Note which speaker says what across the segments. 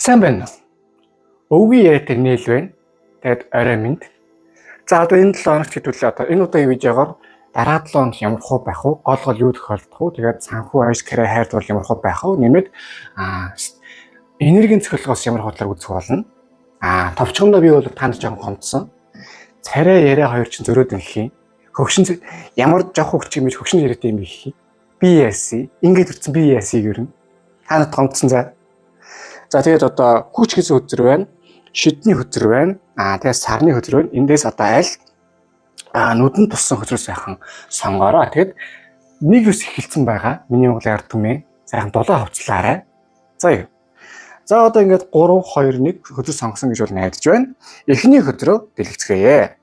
Speaker 1: Сайн байна уу? Өвгийн яриатай нийл байна. Тэгээд орой минь. За одоо энэ 7 хоногт хэдүүлээ одоо энэ удаагийн видеогоор дараа 7 хоног ямар хөө байх вэ? Гол юу тохиолдох вэ? Тэгээд санхүү аюул кэрэ хайрдвал ямар хөө байх вэ? Нэмээд энергийн цохилгоос ямар хутлаар үүсэх болно? Товчхондоо би бол танд жоохон гомдсон. Царай яриа хоёр чинь зөрөөд инх юм. Хөгшин ямар жоох хөгч юм биш хөгшин яриатай юм их юм. Би яасан? Ингээд үрцэн би яасыг ер нь. Танад гомдсон за. За тэгээд одоо хүч гэсэн хөзөр байна. Шидний хөзөр байна. Тэгээд сарны хөзөр байна. Эндээс одоо аль нүдэн туссан хөзрөө сайхан сонгоорой. Тэгээд нэг ус эхэлсэн байгаа. Миний Монголын ард түмээ сайхан дулаан хувцлаарай. За юу. За одоо ингээд 3 2 1 хөзөр сонгосон гэж бол найдаж байна. Эхний хөзрөө дэлгэцгээе.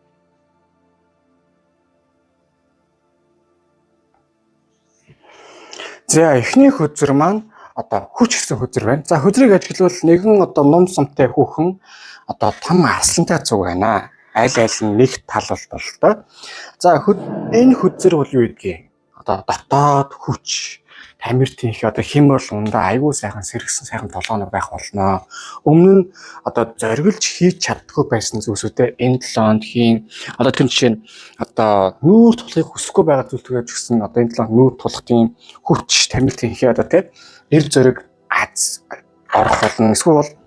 Speaker 1: За эхний хөзөр маань одоо хүч гэсэн хөзөр байна. За хөзрийг ажиглавал нэгэн одоо ном сумтай хүүхэн одоо том арслантай цуг байна. Аль нь нэг тал болтой. За энэ хөзөр бол юу гэдгийг одоо дотоод хүч тамиртын их одоо хямрал ундаа айгүй сайхан сэргсэн сайхан толгоонор байх болно. Өмнө нь одоо зориглж хийж чаддгүй байсан зүйлсүүдээ энэ 7 хонд хийн. Одоо тэр жишээ нь одоо нүүр тулахыг хүсэхгүй байгаа зүйлтгээд гэсэн одоо энэ 7 хонд нүүр тулахтын хүч тамиртын их одоо тийм эр зориг аз орох болно. Эсвэл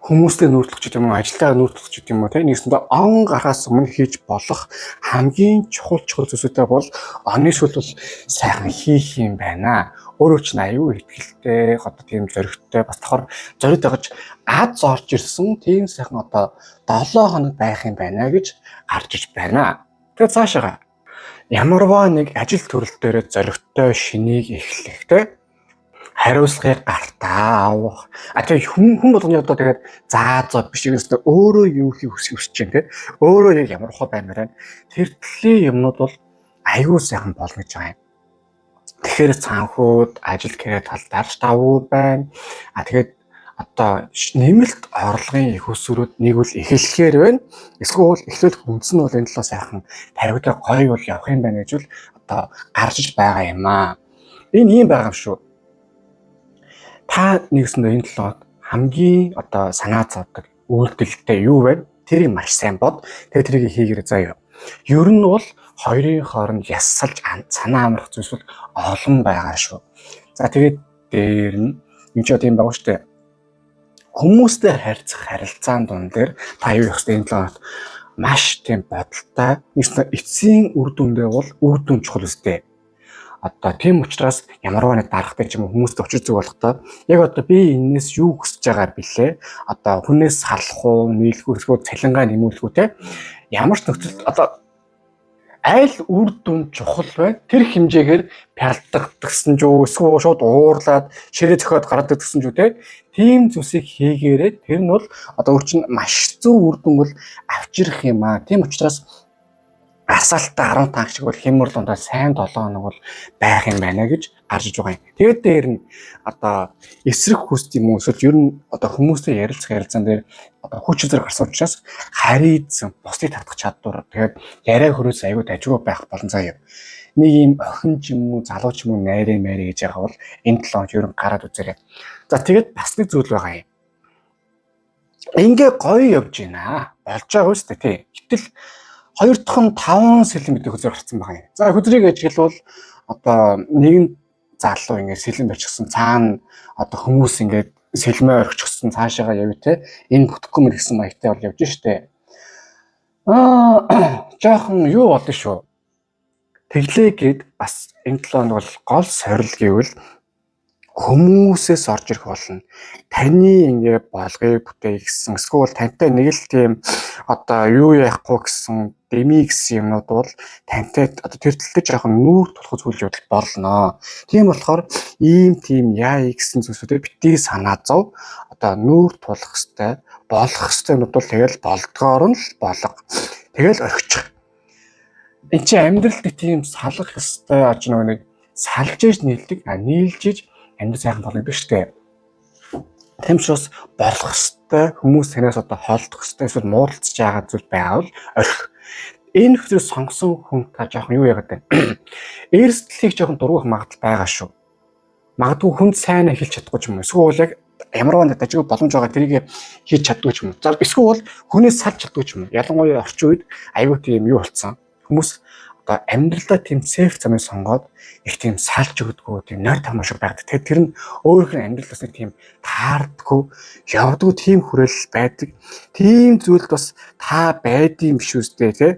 Speaker 1: хүмүүстэй нүүртэлч гэдэг юм уу, ажилтаа нүүртэлч гэдэг юм уу, тийм нэгсэндээ он гарахаас өмнө хийж болох хамгийн чухал зүйлсүүдээ бол оны сүлд бол сайхан хийх юм байна. Өөрөө ч аюу ихтэй, одоо тийм зоригтой бас давхар зориг дагаж аз орж ирсэн тийм сайхан одоо 7 хоног байх юм байна гэж гарч иж байна. Тэгээд цаашаа ямарваа нэг ажил төрөл дээр зоригтой шинийг эхлэх тийм хариуцлагыг гартаа авах. Тэгээ хүн болгоны одоо тэгээд заа биш юмстай өөрөө юу хийх хүсэж чинь те. Өөрөө яг ямар хоо баймаар байна. Тэр төлөлийн юмнууд бол аюул сайхан болно гэж байгаа юм. Тэгэхээр цаанхууд ажил кэрэ талдаар давуу байна. Тэгээд одоо нэмэлт орлогын их өсвөрүүд нэг үл эхлэхээр байна. Эсвэл эхлэл хүнс нь бол энэ талаас сайхан тавигдаа гоё бол явах юм байна гэж бол одоо гарч иж байгаа юм аа. Энэ юм байгаа юм шүү. Та нэгсэндээ энэ 7 хоног хамгийн одоо санаа зовдөг үйлдэлтэй юу вэ? Тэрийг маш сайн бод. Тэгээд тэрийг хийгээрэй заяа. Ер нь бол хоёрын хооронд яссалж санаа амрах зүйлс бол олон байгаа шүү. За тэгээд дээр нь энэ ч тийм байгаа шүү дээ. Хүмүүстэй харьцах харилцаан дунд дээр та юу ихтэй энэ 7 хоногт маш тийм бодолтой нэгсэндээ эцсийн үр дүндээ бол үр дүн чухал үстэй. Одоо тийм учраас ямарваа нэг дарахтай ч юм уу хүмүүстэй очир зүг болохтой. Яг одоо би энэс юу хүсэж байгаа бэлээ? Одоо хүнээс салах уу, нийлхүүрсгөө цалингаа нэмүүлэх үү те? Ямар ч нөхцөлд одоо аль үр дүн чухал байна? Тэр хэмжээгээр пялдагдсан ч үү, эсвэл шууд уурлаад ширээ зөхиод гараад идсэн ч үү те? Тийм зүйлсийг хийгээрээ тэр нь бол одоо өөрчн маш зөв үр дүн бол авчрах юм аа. Тийм учраас асаалттай 15 шиг бол хямрал ундаа сайн 7 хоног бол байх юм байна гэж гарч иж байгаа юм. Тэгээд дээр нь одоо эсрэг хүсд юм уу эсвэл ер нь одоо хүмүүстэй ярилцсан дээр одоо хүч зэрэг гарсан учраас харийдсан бусдыг татах чадвар тэгээд яриа хөрөөс аягүй дажгүй байх болон заяа. Нэг юм охин ч юм уу залуу ч юм уу найрын гэж байгаа бол энэ 7 хоног ер нь гараад үзээрэй. За тэгээд бас нэг зүйл байгаа юм. Ингээ гоё явж байна. Болж байгаа үстэй тий. Гэтэл хоёр дахь нь 5 сэлэн гэдэг хөзөр гарсан байгаа юм. За хөзрийг ажиглавал одоо нэгэн залуу ингээд сэлэн барьчихсан цаана одоо хүмүүс ингээд сэлмээ орчихсан цаашаага явъя те. Энэ бүтэхгүй мэр гэсэн маягтай бол явж штэ. Жоохон юу болно шүү. Тэглээ гээд бас энэ 7 хоног бол гол сорил гэвэл хүмүүсээс орж ирэх болно. Таны ингээ болгыг бүтээх гэсэн эсвэл тантай нэг л тийм одоо юу яахгүй гэсэн дэмий гэсэн юмнууд бол тантай одоо тэр төлөвлөж жоохон нүүр тулах зүйл явдал болно. Тийм болохоор ийм тийм яа гэсэн зүйлсүүдээр битгий санаа зов одоо нүүр тулах хэвээр болох хэвээр бол тэгэл болдгоор нь л болго. Тэгэл орхичих. Энд чи амьдралд тийм салах хэвээр аж нэг салж иж нийлдэг нийлж иж амьд сайхан болно биш үү? Тийм ч бас болох хэвээр хүмүүс танаас одоо хоолдох хэвээр эсвэл муудалцж байгаа зүйл байвал орхих. Энэ хөзрөө сонгосон хүн та жоохон юу яагаад байна? Эрсдлийг жоохон дургуйх магадлал байгаа шүү. Магадгүй хүнд сайн эхэлж чадахгүй ч юм уу. Эсвэл яг ямарваа дажиг боломж байгаа тэрийг хийж чаддгүй ч юм уу. За эсвэл хүнээс салж чаддгүй ч юм уу. Ялангуяа орчин үед аюу тийм юу болсон. Хүмүүс одоо амьдралдаа тийм сейф замыг сонгоод их тийм салж өгдөггүй тийм нойр тамаа шиг байдаг. Тэгэхээр тэр нь өөрөөх нь амьдралаас нэг тийм таардаггүй явдаггүй тийм хүрээлэл байдаг. Тийм зүйлд бас та байдığım биш үстэй тий.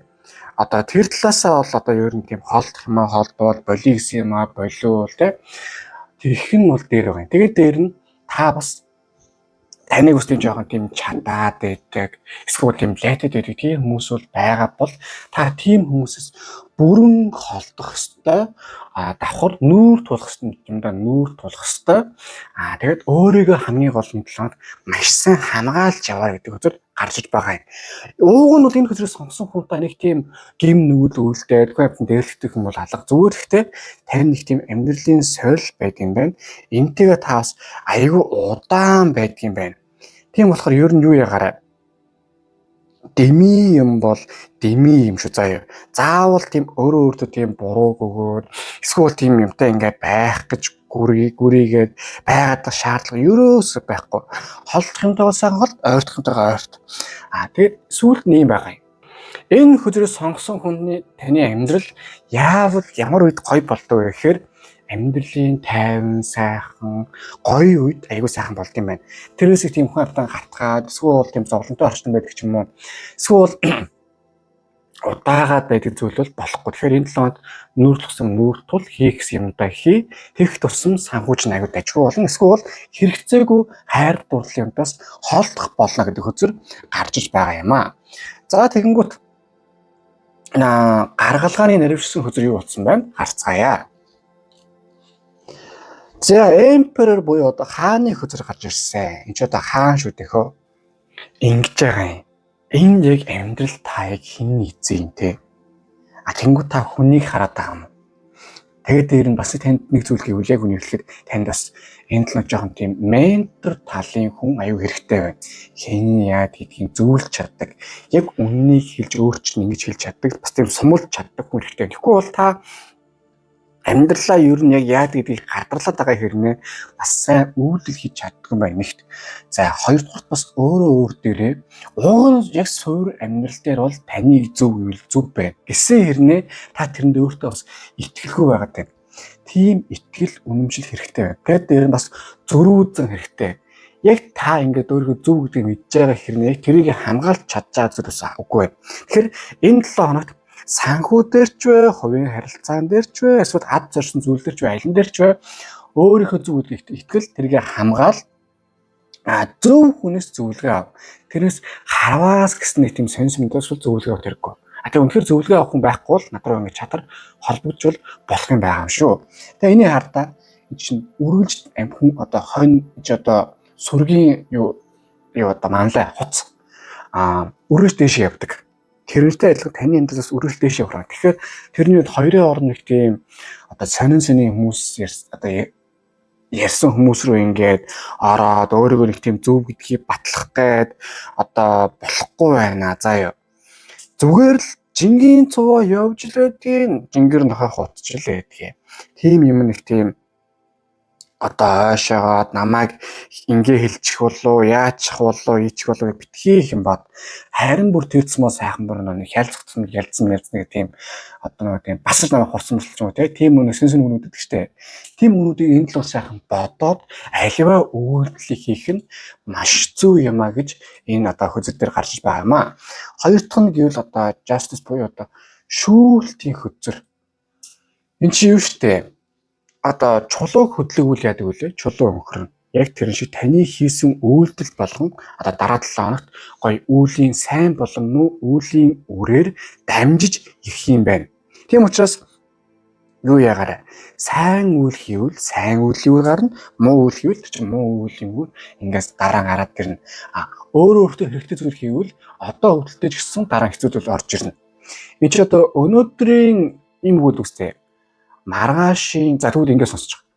Speaker 1: Одоо тэр талаасаа бол одоо ер нь тийм холдох юм аа холдвол болиё гэсэн юм аа болио тий. Тэрх нь бол дээр байгаа юм. Тэгээд дээр нь та бас таныг үстэй жоохон тийм чадаад байдаг. Эсвэл тийм лайтад байдаг тийм хүмүүс бол байгаа бол та тийм хүмүүсээс бүрэн холдох ёстой. Давхар нүүр тулах юмдаа нүүр тулах ёстой. Тэгээд өөрийгөө хамгийн гол нь талаар маш сайн хамгаалж яваа гэдэг үзэл гарч иж байгаа юм. Ууг нь бол энэ хөзрөөс сонсон хүнтэй нэг тийм гим нүгэл үйлдэл веб дээрлэгдэх юм бол алга зүгээр ихтэй тань нэг тийм амьдралын соёл байдаг юм байна. Энтэйгээ та бас айгүй удаан байдаг юм байна. Тийм болохоор ер нь юу ягаарай. Деми юм бол деми юм шүү заяа. Заавал тийм өөрөө өөртөө тийм бурууг өгөөд эсвэл тийм юмтай ингээ байх гэж гүрийгээд байгаад шаардлага ерөөсөө байхгүй. Холдох юмтайгаа сайн холд, ойртох юмтайгаа ойрт. Тэгээд сүүлд нь юм байгаа юм. Энэ хөзрөөс сонгосон хүний таны амьдрал яавал ямар үед гоё болдог вэ гэхээр амьдралын тайван сайхан гоё үед айгүй сайхан болд юм байна. Тэрнээс тийм хүн автан гартгаад эсвэл тийм зовлонтой орчин байдаг ч юм уу. Эсвэл удаагаад байдаг зүйл бол болохгүй. Тэгэхээр энэ 7 хоногт нүүр тусам нүүр тул хийх гэсэн юмдаа хий. Тэгэх тусам санхүүж аягүй дажгүй болно. Эсвэл хэрэгцээгүй хайр дурлалын юмдаас холдох болно гэдэг хөзөр гарч иж байгаа юм аа. За тэгэнгүүт гаргалгааны наривчсан хөзөр юу болсон байна? Харцгаая. За эмперор буюу одоо хааны хөзөр гарч ирсэн. Энд ч одоо хаан шүү дээ хөө. Ингэж байгаа юм. Энэ яг амьдрал таяг хин эзэн те. Тэнгүү та хүнийг хараад байгаа юм. Тэгээд дээр нь бас танд нэг зүйл гэвэл яг үнийг хэлэхэд танд бас энэ л жоохон тийм ментор талын хүн аюу хэрэгтэй байна. Хэн яад гэдгийг зөвлөж чаддаг. Яг үннийг хэлж өөрчлөн ингэж хэлж чаддаг. Бас тийм сумулж чаддаг хүн хэрэгтэй. Тэгэхгүй бол та амьдралаа ер нь яг яад гэдгийг гадарлаад байгаа хэрнээ бас сайн үйлдэл хийж чаддаг юм байна нэгт. За хоёрдугаар бас өөрөө өөр дээрээ уг нь яг суур амьдрал дээр бол таны зөв үйл зөв байна. Гэсэн хэрнээ та тэрэнд өөртөө бас итгэлгүй байгаад байна. Тийм итгэл үнэмшил хэрэгтэй байна. Тэгээд дээр нь бас зөрүүзэн хэрэгтэй. Яг та ингээд өөрийгөө зөв гэдгийг мэдж байгаа хэрнээ тэрийг хамгаалж чадчаа зүйлс авахгүй байна. Тэгэхээр энэ 7 хоногт санхүү дээр ч вэ, хувийн харилцаан дээр ч вэ, эсвэл ад зорсон зүйл дээр ч вэ, алин дээр ч вэ өөрийнхөө зөв гэдэгт итгэл тэргээ хамгаал зөв хүнээс зөвлөгөө ав. Тэрнээс харваас гэсэн нэг тийм сонирхол мэдээлэл зөвлөгөө авах хэрэггүй. Тэгээ үнэхээр зөвлөгөө авах хүн байхгүй бол надруу ингэ чадар холбогдвол болох юм байгаа юм шүү. Тэгээ энийг хардаа чинь үргэлж амхин одоо хонь одоо сүргийн юу одоо манлай хуц үргэлж дээш явдаг. Тэрнтэй адилхан таны амьдралаас үргэлж дээш явах. Тэгэхээр тэрний үед хоёрын орн нэг тийм одоо сонин хүмүүс одоо ярьсан хүмүүс рүү ингээд ороод өөрийгөө нэг тийм зөв гэдгийг батлах гээд одоо болохгүй байна. Заа юу. Зүгээр л жингийн цуваа явж лээдгийн жингэр нохой хутчлээ гэдгийг. Тийм юм нэг тийм одоо ойшоогоод намайг ингээ хэлчих болов яачих болов ийчих болов битгий юм бод харин бүр тэрцмөө сайхан бүр нэг хялцсан нэг тийм одоо нэг тийм бас л намайг хурцсан болчих юм тийм үнэ сүнс үнүүд гэдэг чтэй тийм үнүүдийг энэ л сайхан бодоод аливаа үйлдэл хийх нь маш зөв юм а гэж энэ одоо хөзөр дээр гарч байгаа юм а. Хоёр дахь нь гэвэл одоо justice буюу одоо шүүлтийн хөзөр энэ чи юу штэ одоо чулууг хөдлөгвөл яадаг вүлээ чулуу өнгөрнө. Яг тэр шиг таны хийсэн үйлдэл болгон одоо дараа 7 хоногт гоё үүлийн сайн болон муу үүлийн үрээр дамжиж ирэх юм байна. Тийм учраас юу ягаарай. Сайн үйл хийвэл сайн үйл гарна, муу үйл хийвэл чинь муу үйл юм ингээс дараа гараад ирнэ. Өөрөө өөртөө хэрэгтэй зүйл хийвэл одоо өвдөлтөж гисэн дараа хэцүү зүйл орж ирнэ. Энэ ч одоо өнөөдрийн юм үйл үстэй маргаашийн за тэгвэл ингэ сонсож байгаа.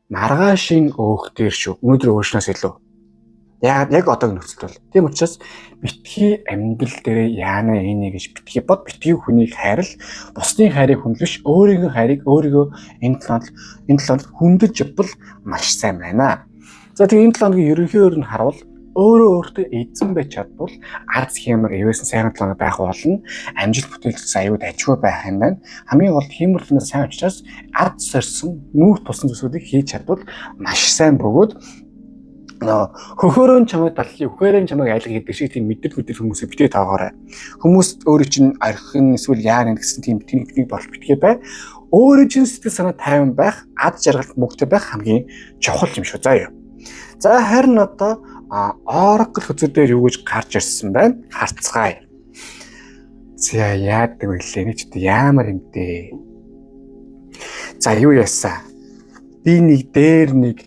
Speaker 1: Маргаашийн өөх дээр шүү. Өнөөдөр өөрснөөс илүү. Яг одоогийн нөхцөл бол. Тийм учраас битгий амьдрал дээр яана энийг гэж битгий бод битгий хүнийг хайрал бусдын хайрыг хүндлэж өөрийнхөө хайрыг өөрийгөө энэ талд хүндэж явбал маш сайн байна. За тэгээ энэ 7 хоногийн ерөнхийдөө нь харуул өөртөө эзэн байж чадвал ард хямар эвэсэн сайн 7 хоног байх болно. Амжилт бүтээлч аюуд ажгүй байх юм байна. Хамгийн гол хиймэрлэнээс сайн учраас ард сорсон нүүр тусан зүйлсүүдийг хийж чадвал маш сайн бөгөөд хөхөөрөө чамайг даллын үхээрэн чамайг айлга гэдэг шиг тийм мэддэг хүмүүсээ битээ таагаарай. Хүмүүс өөрөө чинь архин эсвэл яа гэсэн тийм тэнэг болж битгээ бай. Өөрөө чинь сэтгэл санаа тайван байх, ад жаргалт мөнгөтэй байх хамгийн чухал юм шүү. За юу. За харин одоо Oracle хөзөр дээр юу гэж гарч ирсэн байна? Харцгаая. За яадаг вэ нэг ч яамар юм дээ. За юу яасан? Би нэг дээр нэг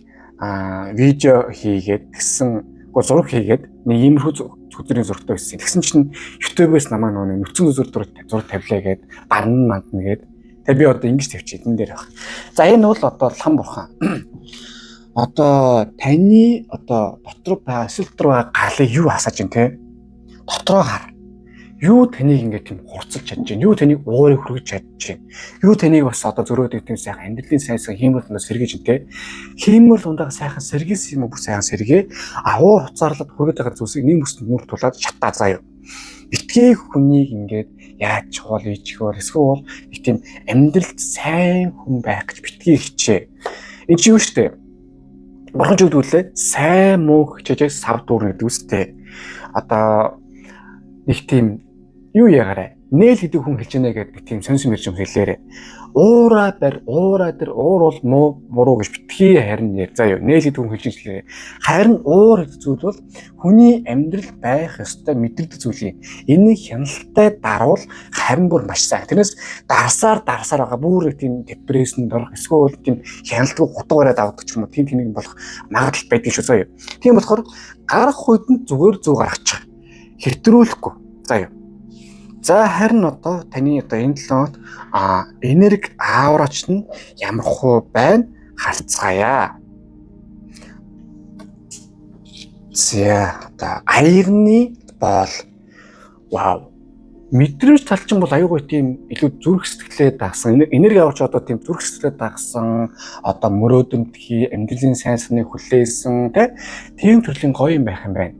Speaker 1: видео хийгээд тэгсэн зураг хийгээд нэг иймэрхүү хөзрийн зурагтай байсан. Тэгсэн чинь YouTube-ээс намайг нэг нүцгэн зураг тавилаа гээд гарна мандна гээд тэгээ би одоо ингэж тавьчих энэ дээр баг. За энэ бол одоо лам бурхан. Одоо таны одоо дотор байгаа эсвэл дотор байгаа галыг юу асааж байна те? Дотроо хар. Юу таныг ингээд тийм хурцлж чадж байна? Юу таныг уурыг хүргэж чадж байна? Юу таныг бас одоо зөрөөд тийм сайхан амьдралын сайхан хиймэл сэргэж байна те? Хиймэл дундаа сайхан сэргээс юм уу сайхан сэргээ уур хуцаарлаад хүргэж байгаа зүйлсийг нэг бүсэнд нүр тулаад шатаа заяа. Битгий хүнийг ингээд яаж чуул ичгөөр эсвэл их тийм амьдралд сайн хүн байх гэж битгий хичээ. Энэ чи юу штэ? Бурхан ч үгдүүлээ сайн муу хичээж сав дүүрнэ гэдэг үстэй. Одоо нэг тийм юу ягаарай. Нээл гэдэг хүн хэлж яана гэдэг тийм сонсон мэрж юм хэлээрээ. Уураа дээр уур бол муу буруу гэж битгий харин яар. За юу нээл гэдэг хүн хэлж хэлээ. Харин уур гэдэг зүйл бол хүний амьдрал байх ёстой мэдэрдэг зүйл юм. Энийг хяналттай даруул харин бүр маш сайн. Тэрнээс дарсаар байгаа бүр тийм депрессэнд орох эсвэл тийм хяналтгүй гутга бариад авдаг ч юм уу тийм нэг болох магадлал байдаг шүү заа юу. Тийм болохоор гарах үед нь зүгээр зүг гаргачих. Хэтрүүлэхгүй. За юу. За харин одоо таны одоо энэ 7 хоногт энерги аураач нь ямар хөө байна харцгаая. За одоо аягны боол. Вау. Мэдрэмж талчин бол аюугүй тийм илүү зүрх сэтгэлээ дагсан энерги авч одоо тийм зүрх сэтгэлээ дагсан одоо мөрөөдөлтхий амьдралын сайн саныг хүлээсэн тийм төрлийн гоё юм байх юм байна.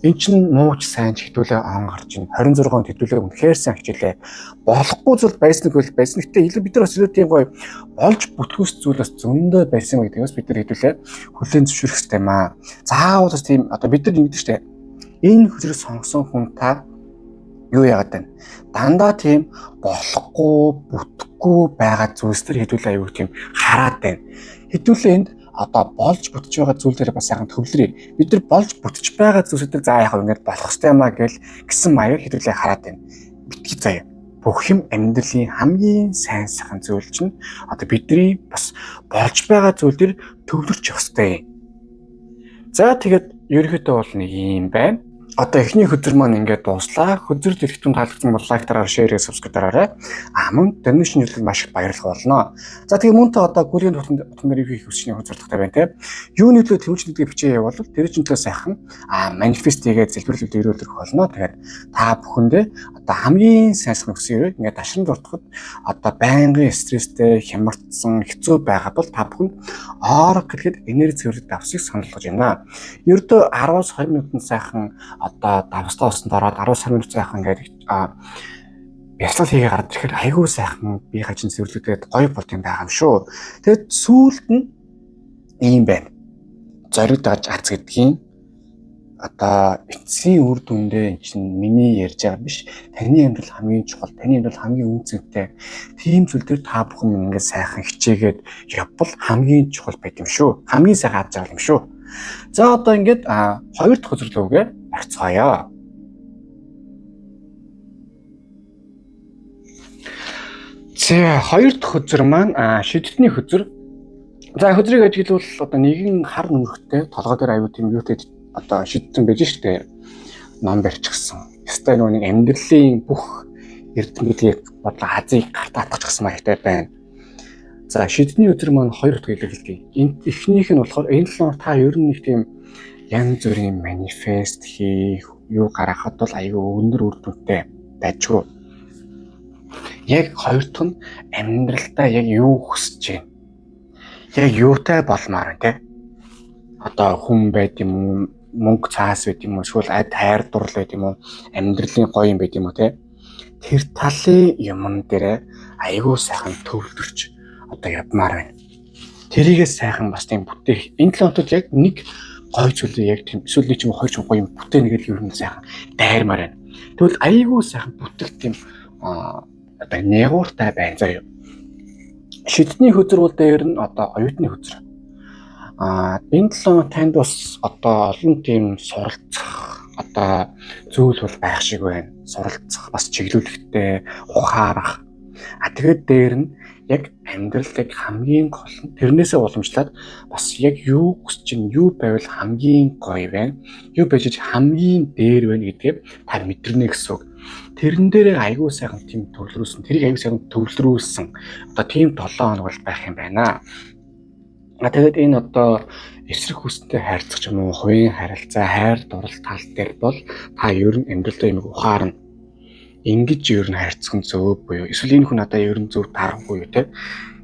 Speaker 1: Энд чинь мууч сайн хитүүлээ он гарч ин 26 онд хитүүлээ үнэхээр сайн хичээлээ. Болохгүй зүйл байсныг бол байсан. Гэтэ илүү бид нар бас илүү тийм гоё болж бүтгөөс зүйл бас зөндөө байсан гэдгээс бид нар хитүүлээ хүлээн зөвшөөрөх хэрэгтэй юм аа. Заавал бас тийм одоо бид нар ингэдэг штэ. Энэ хүчрэг сонгосон хүн та юу яагаад байна? Дандаа тийм болохгүй, бүтэхгүй байгаа зүйлс төр хитүүлээ аюу тийм хараад байна. Хитүүлээ энд одоо болж бүтэж байгаа зүйлээр бас яхан төвлөрье. Бид нар болж бүтэж байгаа зүйлсүүдээр за яах вэ ингээд болох хэрэгтэй юм аа гэсэн маягаар хитүүлээ хараад байна. Битгий заяа. Бүх юм амьдралын хамгийн сайн сайхан зүйл чинь одоо бидний бас болж байгаа зүйлээр төвлөрч явах хэрэгтэй. За тэгээд ерөнхийдөө бол нэг юм байна. Одоо эхний хөдөр маань ингээд дууслаа. Хөдөр дэлгэцэн таалагдсан бол лайк дараар, шеэр, сабскрайб дараарай. Мөн донешн хэлбэл маш их баярлах болно. За тэгээ мөн та одоо гүрийн тутам дээр хийх хүсчний хөзөрдөгтэй байна те. Юуны төлөө төвчнүүдийг бичээ явуул тэр чинь төлөө сайхан манифест хийгээд залбирлуудыг ирүүлэх болно. Тэгээд та бүхэндээ одоо хамгийн сайхан өсөөрөө ингээд ташин дуртахад одоо байнгын стресстэй, хямрцсан, хэцүү байгаад бол та бүхэнд Oracle гэхэд энерги цэвэрлэх давсыг санал болгож байна. Ердөө 10-аас 20 минутанд сайхан одоо давстаа усанд ороод 10 минут сайхан ингээд бяцлал хийгээ гараад ирэхээр айгүй сайхан би хажин цэвэрлэгдээд гоё болт юм байгаа юм шүү. Тэгэд сүүлд нь ийм байна. Зориг дааж ац гэдгийн одоо эцсийн үр дүндээ чинь миний ярьж байгаа биш. Таны амьдрал хамгийн чухал, таны амьдрал хамгийн үнцэнтэй. Тийм зүйл дээр та бүхэн ингээд сайхан хичээгээд явбал хамгийн чухал байт юм шүү. Хамгийн сайхан ад жаргал юм шүү. За одоо ингээд хоёр дахь хөзөрлөгөө харьцгаая. За хоёр дахь хөзөр маань шидэлтний хөзөр. За хөзрийг ажиглавал одоо нэгэн хар нүрхтэй толгой дээр аюу тийм юутэй одоо шидсэн байж штэ ном барьчихсан. Ястай нэг амьдралын бүх эрдэмтдийг бодлоо хазыг гартаа атгачихсан маягтай байна. За шидэлтний хөзөр маань хоёр дахь илэрхийлдэг. Энд эхнийх нь болохоор энэ л та ер нь нэг тийм янз бүрийн манифест хийх юу гаргахад бол аюу өндөр үр дүнтэй байжгүй. Яг хоёр дахь нь амьдралдаа яг юу хүсэж байна. Яг юутай болмоор байна те. одоо хүн байд юм уу, мөнгө цаас байд юм уу, эсвэл ад хайр дурлал байд юм уу, амьдралын гоё юм байд юм уу те. Тэр талын юмн дээр айгүй сайхан төвлөрч одоо явмаар байна. Тэрийгээ сайхан бас тийм бүтээх. Энэ 7 хоногт яг нэг гоё зүйлээ яг тийм эсвэл нэг юм 2 гоё юм бүтээнэ гэж ер нь сайхан дайрмаар байна. Тэгвэл айгүй сайхан бүтгэх тийм одоо нягууртай байна заяа. Шидний хөзөр бол дээр нь одоо оюутны хөзөр. Энэ 7 хоног танд бас одоо олон тийм суралцах одоо зүйл бол байх шиг байна. Суралцах, бас чиглүүлэхтэй, ухаарах. Тэгээд дээр нь яг амьдралыг хамгийн гол нь тэрнээсээ уламжлаад бас яг юу хүсэж чинь юу байвал хамгийн гоё байна. Юу байж хамгийн дээр байна гэдгийг та мэдэрнэ гэсэн үг. Тэрэн дээрээ айгүй сайхан тийм төвлөрүүлсэн. Тэрийг айгүй сайхан төвлөрүүлсэн. Одоо тийм 7 хоног бол байх юм байна. Тэгээд энэ одоо эсрэг хүстэй хайрцах юм уу, хувийн харилцаа, хайр дурлал тал дээр бол та ер нь амьдралдаа юм ухаарна. Ингэж ер нь хайрцах нь зөв буюу эсвэл энэ хүн надад ер нь зөв тарахгүй юу те.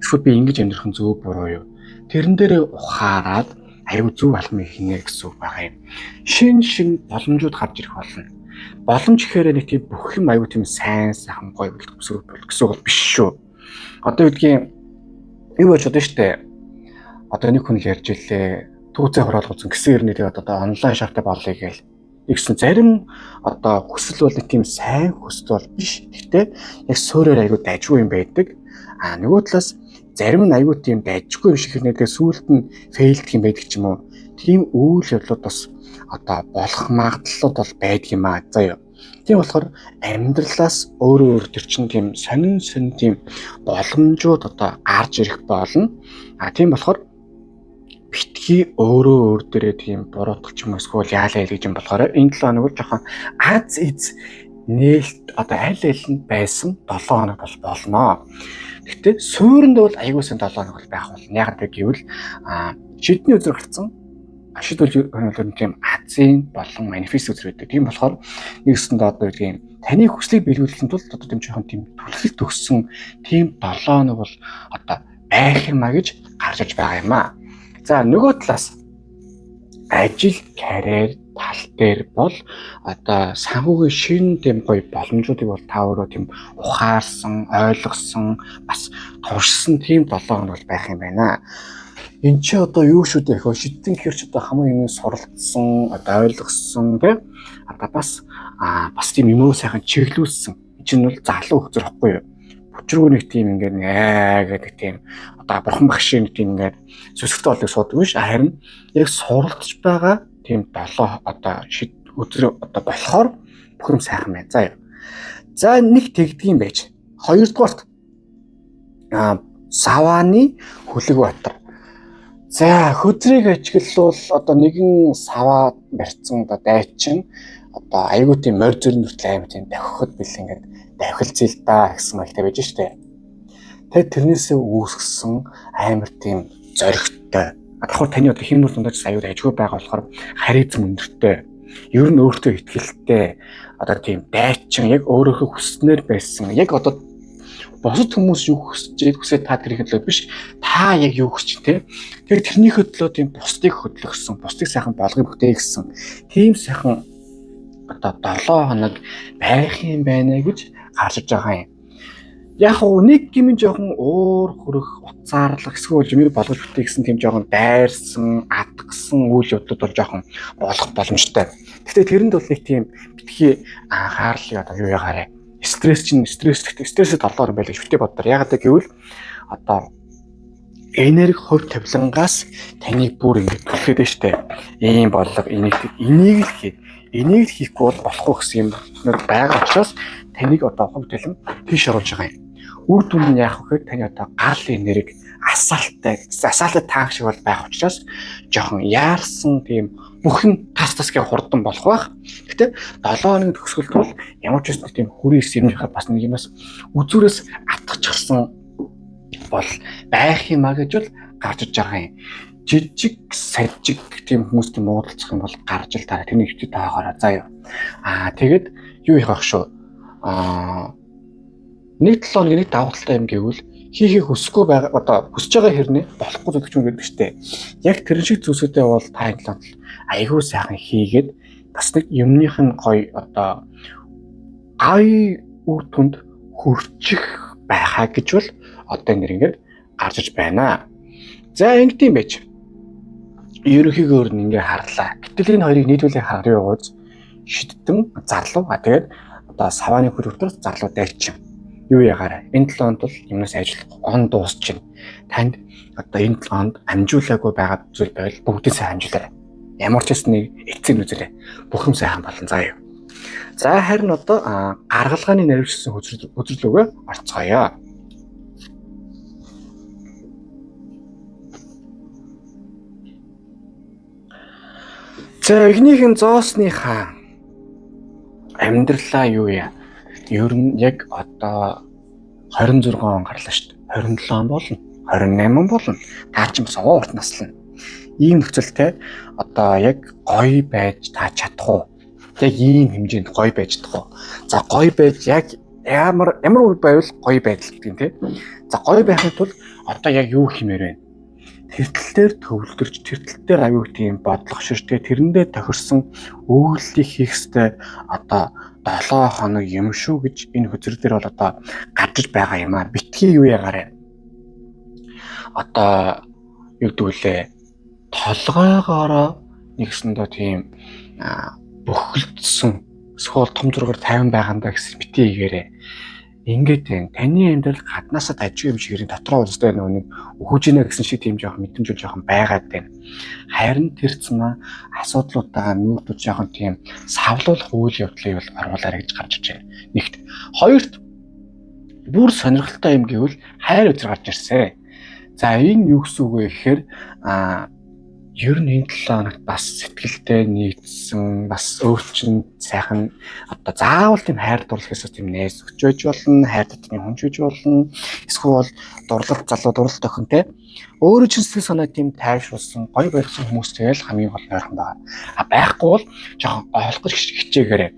Speaker 1: Эсвэл би ингэж амьдрах нь зөв буруу юу. Тэрэн дээр ухаарад аюу зөв алхмыг хийнэ гэсэн үг байгаа юм. Шин боломжууд гарч ирэх болно. Боломж гэхээр нэг тийм бүх юм аюу тийм сайн сайхан гоё болчихсон гэсэн үг биш шүү. Одоо үдгийн юу болж одоо штэ. Одоо нэг хүн ярьж илээ. Түүцээ хороол гоцсон гэсэн хэрнээ тэгээд одоо онлайн шавтай болъё гээл. Игсэн зарим одоо хүсэл бол нэг тийм сайн хүсэл бол биш. Гэхдээ яг суурьаар аюу дайжгүй юм байдаг. Нөгөө талаас зарим нь аюу тийм дайжгүй юм шиг хэрнээдээ сүүлд нь фейлдэх юм байдаг ч юм уу. Тийм үйл явдлууд бас одоо болох магадлалууд бол байдаг юм аа заяа. Тийм болохоор амьдралаас өөрөө төр чин тийм сонин тийм боломжууд одоо гарч ирэх болно. Тийм болохоор битгий өөр дээрээ тийм буруутгах юм эсвэл яалаа гэж юм болохоор энэ 7 хоног бол жоохон аз из нээлт одоо аль нь байсан 7 хоног бол болно. Гэхдээ суурьнд бол аягүй сан 7 хоног бол байх болно. Яг гэвэл шидний үзэр гарцсан. Шид бол тийм азийн болон манифест үзэр байдаг. Тийм болохоор нэгсэнд одоо тийм таны хүслийг биелүүлсэн тул одоо тийм жоохон тийм түлхэлт өгсөн тийм 7 хоног бол одоо байх юмаа гэж гарч иж байгаа юм аа. За нөгөө талаас ажил, карьер тал дээр бол одоо санхүүгийн шинэ тийм гоё боломжуудыг бол та өөрөө тийм ухаарсан, ойлгосон, бас туршсан тийм 7 хоног бол байх юм байна. Энд чи одоо юу шүү дээ хөө шидэн гэхэр чи одоо хамгийн юм суралцсан, одоо ойлгосон тийм одоо бас тийм юмруу сайхан чиглүүлсэн. Энэ чинь бол залуу хөзөр ихгүй юу? Өчргөө нэг тийм ингээд гэдэг тийм одоо бурхан багшийн тийм ингээд сүсгтэй болдог суудаг биш харин яг суралцж байгаа тийм 7 одоо шид өдөр одоо болохоор бүх юм сайхан байна. За нэг тэгдгийм байж. Хоёрдугаарт савааны Хүлэгбаатар. За хөдрийг ажиглал одоо нэгэн саваа барьцсан одоо дайчин одоо айгуу тийм морь зүрийн нүртэл аймаг тийм давхихад бил ингээд давхилцъя л да гэсэн мэлтэй байж штэ. Тэгээд тэрнээсээ үүсгэсэн амар тийм зоригтой. Давхар таны одоо хин нүр дундаж аюул ажгүй байгаа болохоор харизм өндөртэй. Ер нь өөртөө итгэлтэй. Одоо тийм дайчин яг өөрөөхөө хүснээр байсан. Яг одоо бусад хүмүүс юу хүсээд та тэрийн төлөө биш. Та яг юу хүсэж те. Тэгээд тэрнийхээ төлөө тийм бусдыг хөдлөсөн, бусдыг сайхан болгоё бүтэе гэсэн. Тийм сайхан одоо 7 хоног байх юм байна гэж гарч иж байгаа юм. Яг нэг гэмэн жоохон уур хөрөх, уцаарлах эсвэл юм болгож бүтээ гэсэн тийм жоохон дайрсан, адгсан үйл явдлууд бол жоохон болох боломжтой. Гэхдээ тэрэнд бол нэг тийм битгий анхаарлыг одоо юу ягаарэ. Стрессэд 7 хоног байлаа гэж битээ боддоо. Ягаад гэвэл одоо энерги хувь тавилангаас таныг бүр ингэ түлхээд нь штэ. Ийм боллого энийг л хийхгүй бол болохгүй гэсэн юм байгаа учраас таныг одоо хувь талан тийш оруулж байгаа юм. Үр дүнд нь яах вэ гэхээр таны одоо гарал энерги асаалтай таах шиг бол байх учраас жоохон яарсан тийм бүхэн тасгийн хурдан болох байх. Гэтэ 7 хоногийн төгсгөлд бол ямар ч үс тийм хүрээ ирсэн юм бас нэг юмас үзүүрээс атгачихсан бол байх юмаа гэж бол гарч иж байгаа юм. Жижиг сажиг тийм хүмүүстэй муудалцах юм бол гарч ил та тэрний хөвчөд таагаараа заа юу. Тэгээд юу их байх шүү. Нэг 7 хоногийн нэг давуу талтай юм гэвэл хийхийг хүсэхгүй байгаа одоо хүсэж байгаа хэрнээ болохгүй зүйл ч юм гэдэг штэ. Яг тэр шиг зүйлсүүдээ бол та энэ айгүй сайхан хийгээд бас нэг юмных нь гоё одоо ай үр дүнд хүрчих байхаа гэж бол одоо ингээд гарч иж байна. За ингэдэм байж. Ерөнхийдөө ингээ харлаа. Гэтэл энэ хоёрыг нийлүүлээ харъя ууз шидтэн зарлуу. Тэгээд одоо савааны хөрөвтөр зарлуу дайчин. Юу ягаараа энэ 7 онд бол юмнаас ажиллах он дуусч байна. Танд одоо энэ 7 онд амжуулаагүй байгаа зүйл байвал бүгдээ сайн амжуулаарай. Ямар ч хэсний эцэг үзээрэй. Бүх юм сайхан болно заа юу. За харин одоо гаргалгааны наривчсан хөзрлөгөө орцгоё. За эхнийхэн зоосныхаа амьдралаа юу яа? Ер нь яг одоо 26 он гарлаа шүү дээ. 27 он болно. 28 он болно. Таа ч бас урт наслана. Ийм нөхцөлтэй одоо яг гоё байж та чадах уу? Яг ийм хэмжээнд гоё байж чадах уу? За гоё байж яг ямар үе байвал гоё байдал гэдэг юм те. За гоё байхын тулд одоо яг юу хэмээр вэ? Тэртэлээр төвлөрч тэртэлээр аюу тийм бодлого ширтгээ тэрэндээ тохирсон өгүүлэлтийг хийх ёстой одоо 7 хоног юм шүү гэж энэ хөзөр дээр бол одоо гарч байгаа юм а. Битгий юу ягаарэ. Одоо юу гэдгүүлээ толгойгоороо нэгсэндээ тийм бөхөлдсөн эсвэл том зургаар 50 байгаандаа гэсэн битгий игээрээ. Ингээд таны амьдрал гаднаасаа дажгүй юм шиг дотроо үзтэй нэг өгөж ийнэ гэсэн шиг тийм жоох мэдрэмж жоохон байгаад байна. Харин тэр цэма асуудлуудаа нүүрдэж жоохон тийм савлуулах үйл явдлыг бол оруулаарай гэж гарч иж байна. Нэгт. Хоёрт бүр сонирхолтой юм гэвэл хайр үзэр гарч ирсэн. За энэ юу гэсэн үг вэ гэхээр ер нь энэ 7 хоногт бас сэтгэлдээ нийцсэн бас өөрчлөн сайхан одоо заавал тийм хайр дурлахээс тийм нээс өчөж болно, хайр татны хүнжиж болно. Эсвэл дурлалт залуу дурлалт охинтэй өөрөө ч сэтгэл санаа тийм тайвшруулсан гоё барьсан хүмүүстэй л хамгийн гол ойрхон байгаа. Байхгүй бол жоохон олох гэж хичээгээрэй.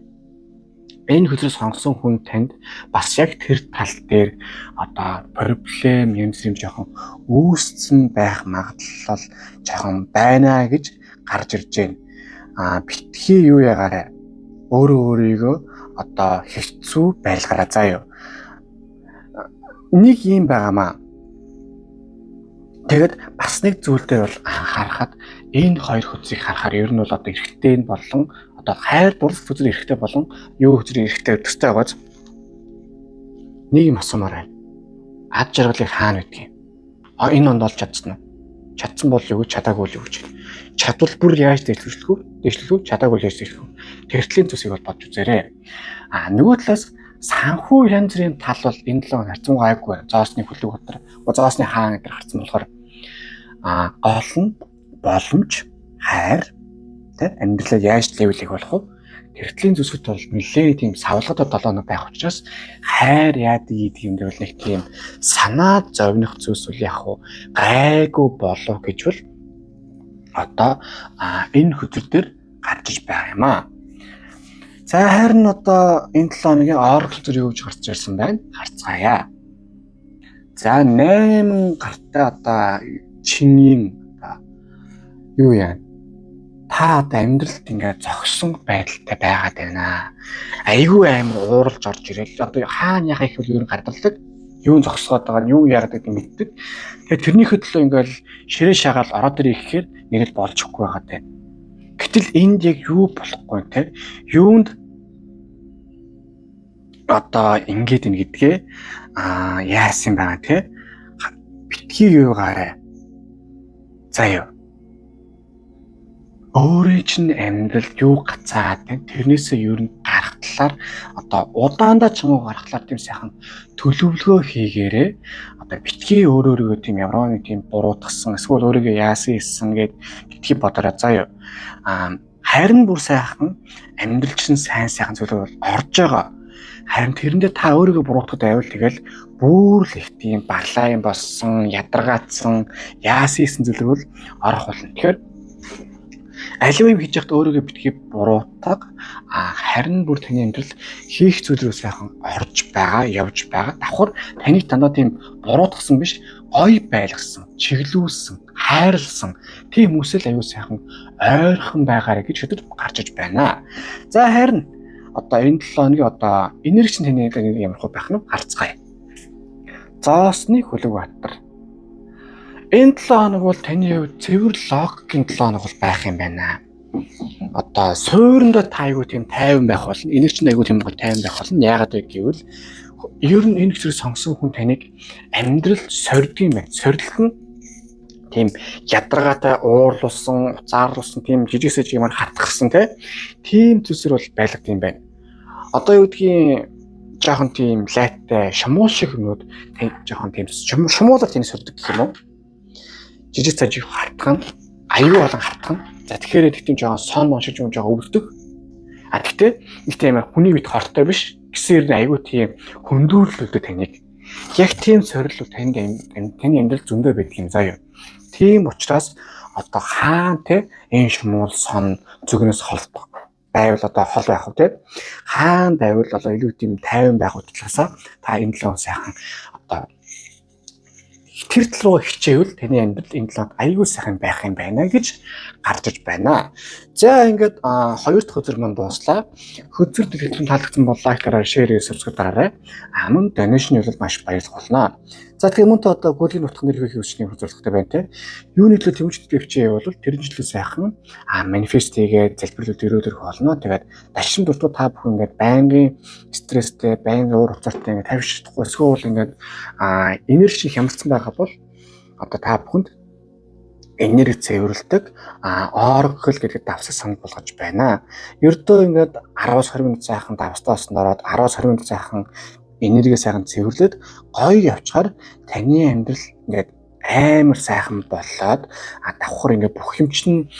Speaker 1: Энэ хөзрөөс сонгосон хүн танд бас яг тэр тал дээр одоо проблем юм жоохон үүсцэн байх магадлал жоохон байна гэж гарч ирж байна. Битгий юу ягаарэ өөрийгөө одоо хэцүү байлгараа заа юу. Нэг юм байгаамаа. Тэгээд бас нэг зүйл дээр бол анхаарахад энэ хоёр хөзрийг харахаар ер нь бол одоо эрэгтэй болон одоо хайр дурлал хөзөр эрэгтэй болон юу хөзөр эрэгтэй төстэй байгааз нэг юм асуумаар байна. Ад жаргалыг хаана байдгийг. Энэ онд олж чадсан уу? Чадсан бол юу гэж чадаагүй л юу гэж. Чадвал бүр яаж дэвшлэх вэ? Чадаагүй яаж дэвшлэх вэ? Тэртлийн төсийг бол бодж үзээрэй. Нөгөө талаас санхүү янз бүрийн тал бол энэ 7 хоног харцсан гайгүй. Зоосны хүлэг дотор, зоосны хаан гэдэг харцсан болохоор гол нь боломж, хайр тэ амьдралаа яаж левелийг болох вэ? Тэртлийн зүсгэд бол нэлээд тийм савлгатай 7 хоног байх учраас хайр яадаг гэдэг юм дээр бол нэг тийм санаа зовних зүйлс үл яг уу гайгүй болов гэж бол одоо энэ хөтөл дээр гарч иж байгаа юм аа. За харин одоо энэ 7 хоногийн орол зөр юу гэж гарч ирсэн байна? Харцгаая. За 8 гартай одоо чинийн юу яа? Та одоо амьдралд ингээд зогсон байдалтай байгаад байна. Айгүй амар ууралж орж ирэл. Одоо хаана яхах их бол ер нь гадардаг. Юу зогсоод байгаа нь юу яагаад гэдэг мэддэг. Тэгэхээр тэрнийхээ төлөө ингээд ширээ шагаал ороод ирэх гэхээр нэг л болчихгүй байгаа тань. Гэтэл энд яг юу болохгүй те. Юунд одоо ингээд ин гэдгээ яасан байгаа те. Битгий юу гаарай. За юу. Өөрөө чинь амьдрал юу гацаагаад байна. Тэрнээсээ ер нь гарах талаар одоо удаандаа чамуу гарах талаар тийм сайхан төлөвлөгөө хийгээрээ одоо битгий өөрөөрөө тийм ямар нэг тийм буруутгсан эсвэл өөрийгөө яасан хийсэн гэд битгий бодороо заа юу. Харин бүр сайхан амьдрал чинь сайхан зүйлүүд бол орж байгаа. Харин тэрэндээ та өөрийгөө буруутгах байвал тэгэл бүр л их тийм барлаа юм болсон, ядаргаацсан, яасан хийсэн зүйлүүд бол орох болно. Тэгэхээр Аливаа юм хийж яхад өөрийгөө битгий буруутгах харин бүр таны амьдрал хийх зүйл рүү сайхан орж байгаа, явж байгаа. Давхар таныг дандаа тийм буруутгасан биш, гоё байлгасан, чиглүүлсэн, хайрлсан тийм хүмүүсэл аюу сайхан ойрхон байгаарэ гэж өдөр гарч иж байна. За харин одоо энэ 7 хоногийн одоо энерги чинь таны ямар хөө байх нь харцгаая. Зоосны хөлөг баттар. Энэ 7 хоног бол таны хувьд цэвэр логикийн 7 хоног бол байх юм байна. Одоо суурьндаа та айгуу тийм тайван байх болно. Энерги чинь айгуу тийм тайван байх болно. Яагаад вэ гэвэл ер нь энэ хэсгийг сонгосон хүн таныг амьдрал сордг юм байна. Сорилгон тийм ядаргаатай уурлуулсан, уцаарлуулсан тийм жижигсэж юм хатгахсан тийм зүйлсэр бол байлгад юм байна. Одоо юу гэдгийг жоохон тийм лайттай шумуул шиг юмнууд жоохон тийм шумуулаар тийм сордг гэх юм уу? Жижиг цажиг хатгах, аюу болон хатгах. За тэгэхээр тийм жоохон сон моншиж юм жоохон өвддөг. Гэхдээ нэг тийм хүний бит хортой биш. Гэсэн аюу тийм хөндөрлөлтөд таныг. Яг тийм сорил бол таны амьдрал зөндөө байдаг юм заяа. Тийм учраас одоо хаан энэ шумуул сон зүгнээс холбох байвал одоо хол байх уу хаан байвал одоо илүү тийм тайван байх учраас та энэ 7 сайхан одоо тэр тал руу хичээвэл таны амьдрал энэ 7 аюул сайхан байх юм байна гэж гарч иж байна. За ингээд 2 дахь өдөр маань дууслаа. Хөзөр дэлгэцэн таалагдсан бол лайкаараа, шеэрээ, сабскрайб дараарай. Мөн донешны бол маш баярлах болно. За тэгэхээр мөн та одоо гүлийн утга нэр хийх хүчний хөзөрлөгтэй байна Юуны төлөө тэмцэж бивчээ бол тэр жилийн сайхан манифест хийгээд залбирлууд өрөөлөх болно. Тэгээд дашин дуртууд та бүхэн ингээд байнгын стресстэй, байнгын уур уцаартай ингээд тавьчихдаггүй эсвэл ингээд энерги хямрсан байгаа бол одоо та бүхэнд энерги цэвэрлдэг оргол гэдэг давсаг санал болгож байна. Ердөө ингээд 10-20 минут сайхан давстаа осноор 10-20 минут сайхан энерги сайхан цэвэрлээд гоё явчихаар таны амьдрал ингээд амар сайхан болоод давхар ингээд бүх юм чинь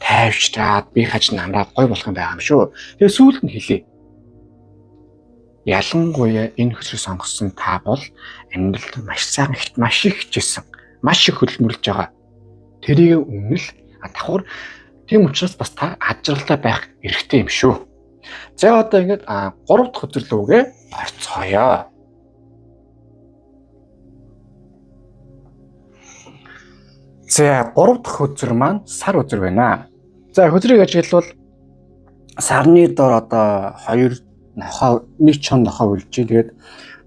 Speaker 1: тайвшраад би хаж намраа гоё болох юм байгаа юм шүү. Тэгээ сүүлд нь хэлье. Ялангуяа энэ хөсрийг сонгосон та бол амьдралд маш сайхан маш их хичээсэн, маш их хөдөлмөрлөж байгаа. Тэрийг үнэл давхар тийм учраас бас та ажралтай байх эрхтэй юм шүү. За одоо ингээд 3 дахь өдөрлөгөө орцгоё. За 3 дахь өдөр маань сар өдөр байна. За хөдрийг ажиглавал сарны дор одоо 2 нохоо 1 чон нохоо үлжээ. Тэгээд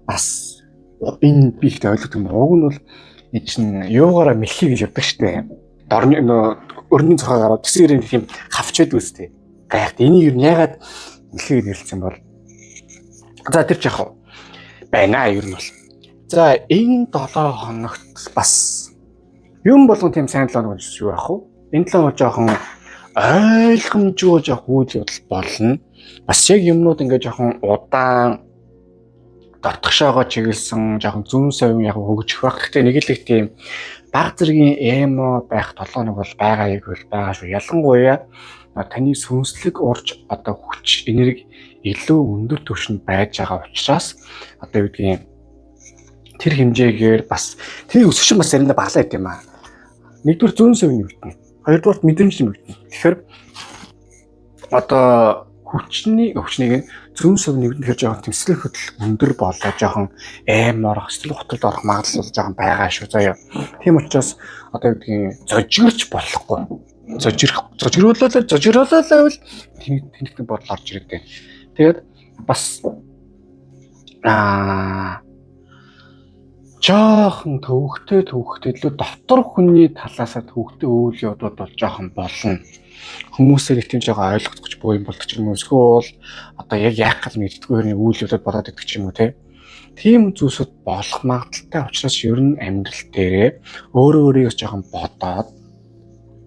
Speaker 1: бас энэ би ихтэй ойлгох юм. Уг нь бол энэ чинь юугаараа мэлхий гэж яддаг штэ. Дорны өрнөний цохоо гараад тэсэрийн тийм хавчаад үстэй. Гайхт энийг юу яагаад мэлхий гэж нэрлсэн бол. За тэр ч яах вэ? Байна ер нь бол. За энэ 7 хоногт бас юм болгон тийм сайн 7 хоног гэж юу яах вэ? Энэ 7 хоног жоохон ойлгомжгүй жоох үйл явдал болно. Бас яг юмнууд ингээд жоохон удаан дотгошоогоо чиглэсэн жоохон зүүн совин яг хөгжих байх. Гэхдээ нэг л их тийм баг зэргийн эмо байх 7 хоног бол байгаа яг бол байгаа шүү. Ялангуяа таны сүнслэг урж одоо хүч энерги илүү өндөр түвшинд байж байгаа учраас одоо юу гэдгийг тэр хэмжээгээр бас тэр өсвшин бас заримдаа баглаа гэдэг юм аа. Нэгдүгээр зүүн совин нэгтэн. Хоёрдугаар мэдрэмж нэгтэн. Тэгэхээр одоо хүчнийг зүүн совин нэгтэн тэгэхээр жоохон тэмцэл хөдөл өндөр болоо жоохон аймаар хэсэл хотод орох магадлал жоохон байгаа шүү заяа. Тийм учраас одоо юу гэдгийг зожигэрч болохгүй. Зожигруулаад тэнхтэн бодол орж ирдэг. Тэгээд бас жоохон төвөгтэй илүү дотор хүний талаасаа төвөгтэй үйл явдлууд бол жоохон болно. Хүмүүсээр их тийм жоохон ойлгохгүй боо юм болдог ч юм уу. Эсвэл одоо яг яах гал мэддэггүй үйл явдлууд болоод идэх ч юм уу тийм зүйлсүүд болох магадaltaй учраас ер нь амьдрал дээрээ өөрийгөө жоохон бодоод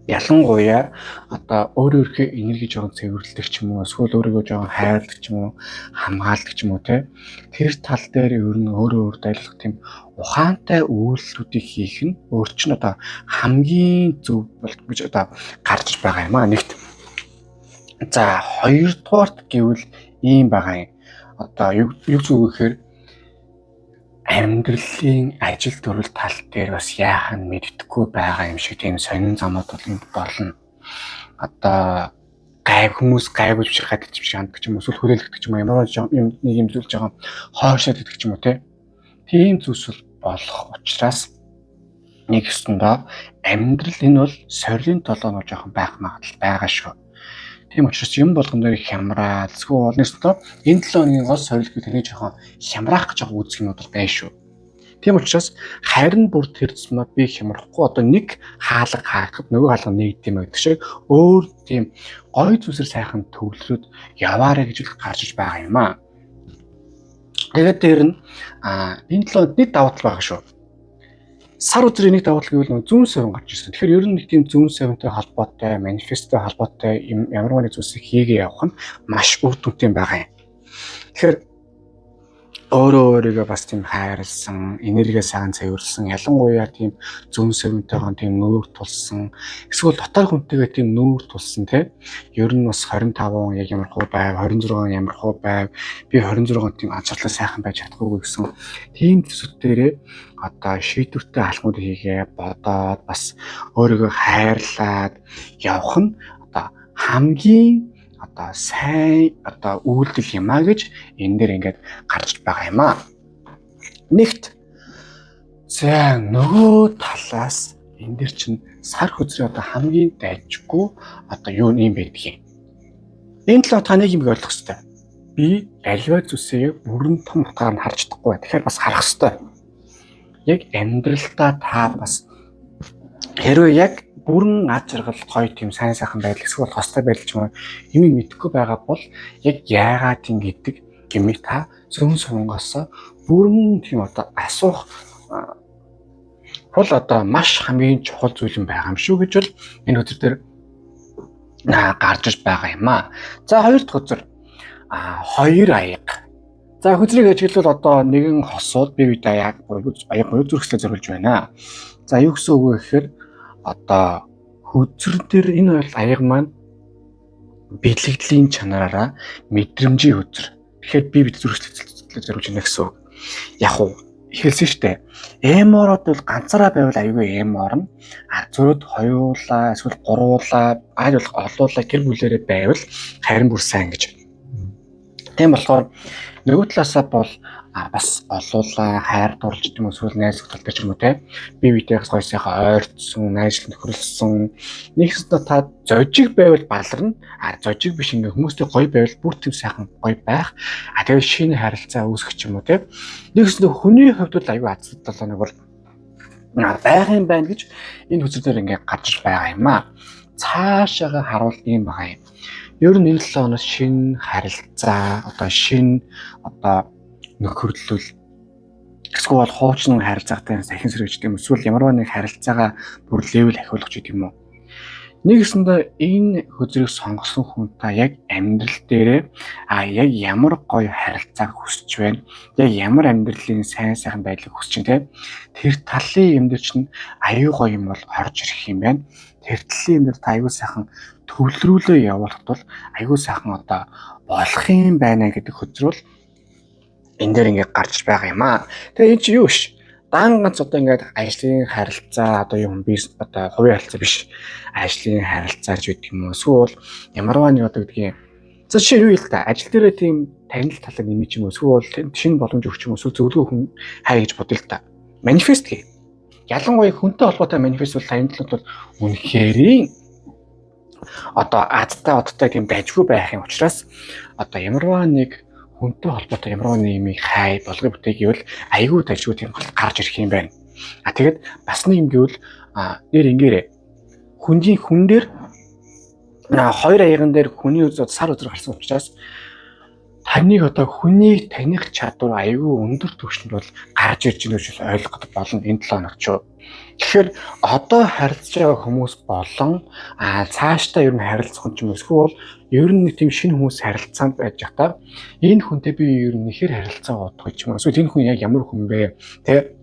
Speaker 1: ялангуяа одоо өөрийнхөө энерги жоохон цэвэрлэх ч юм уу эсвэл өөрийгөө жоохон хайрладаг ч юм уу хамгаалдаг ч юм уу тэр тал дээр ер нь өөрөө дайлах тийм ухаантай үйлдэлүүдийг хийх нь өөр чинь одоо хамгийн зөв бол гэж одоо гарч байгаа юм аа нэгт. За хоёрдугаарт гэвэл ийм байгаа юм. Одоо юу зүг гэхээр амьдралын ажил төрөл тал дээр бас яахан мэддэггүй байгаа юм шиг тийм сонин замууд болно. одоо хүмүүс гайгүй биш гадагч биш ханддаг ч юм уу эсвэл хүрээлэгдэх ч юм уу ямар нэг юм зүйлж байгаа хойшоод идэх ч юм уу тийм зүйлс болох учраас нэг ёсондоо амьдрал энэ бол сорилын толгойн жоохон байх магадлал байгаа шүү. Тийм учраас юм болгон дээр хямраа зөвхөн олносдоо энэ 7 хоногийн гол сорил гэх тэний жоохон хямраах гэж байгаа үзэх юмуд байна шүү. Тийм учраас харин бүр тэр зэмээ би хямрахгүй одоо нэг хаалга хаахад нөгөө хаалга нэгдэм байдаг шиг өөр тийм гой зүйлсээр сайхан төвлөрөөд яваарэ гэж гарч байгаа юм аа. Тэгээд дээр нь энэ 7 хононд нэг давуу тал байгаа шүү. Сар өдрийн нэг давуу тал гэвэл зүүн савин гарч ирсэн. Тэгэхээр ер нь нэг тийм зүүн савинтай холбоотой, манифесттэй холбоотой юм ямар нэг зүйлсийг хийгээ явах нь маш үр дүнтэй байгаа юм. Тэгэхээр өөрөө өөрийгөө бас тийм хайрлсан, энерги сайхан цэвэрлсэн, ялангуяа тийм зүүн савинтайгаа тийм нүүр тулсан, эсвэл дотор хүнтэйгээ тийм нүүр тулсан тий. Ер нь бас 25 яг ямар хуу байв, 26 ямар хуу байв, би 26 тийм анчаарлаа сайхан байж чадахгүй гэсэн тийм зүйлсүүдээрээ одоо шийдвэртэй алхмууд хийгээ бодоод бас өөрийгөө хайрлаад явах нь одоо хамгийн одоо сайн одоо үйлдэл юм а гэж энэ дээр ингээд гарч байгаа юм а. Нэгт за нөгөө талаас энэ дэр чинь сар хөзрийн одоо хамгийн дайжгүй одоо юу юм байдгийг. Энэ талаар та нэг юм ойлгох хэрэгтэй. Би аливаа зүйлсээ бүрэн том утгаар нь харж чадахгүй. Тэгэхээр бас харах хэрэгтэй. Яг амьдралдаа та бас хэрвээ яг бүрэн ад жаргалт гоё тийм сайн сайхан байдал эсвэл хостой байдал ч юм уу юм мэдэхгүй байгаа бол яг яагаад тийм гэдэг гэмиг та зүүн сунгаас бүрэн тийм одоо асуух бол одоо маш хамгийн чухал зүйл юм байгаа юм шүү гэж бол энэ өдөр дээр гарч иж байгаа юм аа. За хоёр дахь өдөр хоёр аяга. За хөзрийг ажиглавал одоо нэгэн хосууд бие биедээ аяга буюу зүрхсэлээ зориулж байна. За юу гэсэн үг вэ гэхээр одоо хөзөр дээр энэ бол аяга маань бэлгэдлийн чанараараа мэдрэмжийн хөзөр. Тэгэхээр би бид зүрхсэлээ зориулж байна гэсэн үг. Яг уу хэлсэн штэ. Эмород бол ганцаараа байвал аюугүй эморно. Зөрөд хоёулаа эсвэл гуруулаа аль болох олуулаа гэр бүлээрээ байвал харин бүр сайн гэж. Тийм болохоор нөгөө талаасаа бол бас олуулаа хайр дурлж юм эсвэл найз хөтөлтэй ч юм уу те бие биетэйгээс гоё сайхан ойрцсон найзлан тохирлсон нэгсдээ та зожиг байвал баларна зожиг биш ингээ хүмүүстэй гоё байвал бүр тийм сайхан гоё байх тэгээд шинэ харилцаа үүсгэх ч юм уу те нэгсдээ хүний хувьд бол аюу азтай нэг бол байх юм байна гэж энэ хүсэлээр ингээ гарч байгаа юм аа цаашаага харуул юм байгаа юм. Ер нь энэ 7 хоногт шинэ харилцаа одоо шинэ одоо нөхөрлөл эсвэл хуучин харилцаатай сахин сэргийгч юм эсвэл ямар нэг харилцаагаа бүр левел ахиулах ч гэдэг юм уу. Нэгэсэндээ энэ хөзрийг сонгосон хүн та яг амьдрал дээрээ яг ямар гоё харилцааг хүсэж байна. Яг ямар амьдралын сайн сайхан байдлыг хүсэж байна те. Тэр талын юм дээр чинь аюу гоё юм бол орж ирэх юм байна. Тэр талын юм дээр та аюу сайхан төвлөрүүлээ явуулахад бол аюу сайхан одоо болох юм байна гэдэг хөзрөл энэ дээр ингээд гарч байгаа юм аа. Тэгээ энэ чи юу ш? Дан ганц одоо ингээд ажлын харилцаа одоо юм бизнес одоо хувийн харилцаа биш. Ажлын харилцаа гэж байдаг юм уу? Эсвэл ямарваа нэг одоо гэдгийг за жишээ юу л та ажил дээрээ тийм танил талаар нэмэх юм уу? Эсвэл шинэ боломж өгч юм уу? Эсвэл зөвлөгөө хүн хай гэж бодъё л та. Манифест гээ. Ялангуяа хүнтэй холбоотой манифест бол танд л бол үнэхэрийн одоо азтай одтой тийм дайжгүй байх юм учраас одоо ямарваа нэг хүнтэй холбоотой ямар нэг юм хай болгоо бүтээг гэвэл айгүй дайжгүй тийм гарч ирэх юм байна. Тэгээд бас нэг юм гэвэл нэр ингээрээ хүн дээр хоёр аяган дээр хүний үзэл сар өдөр гарсан учраас таныг одоо хүнийг таних чадвар айгүй өндөр түвшинд бол гарч ирж байгаа гэж ойлгох болно энэ 7 хоногт ч. Тэгэхээр одоо харилцаж байгаа хүмүүс болон цаашдаа ер нь харилцах юм эсвэл ер нь нэг тийм шинэ хүмүүс харилцаанд байж байгаа. Энэ хүнтэй би ер нь нэхэр харилцаа бодох юм. Эсвэл энэ хүн яг ямар хүн бэ? Тэ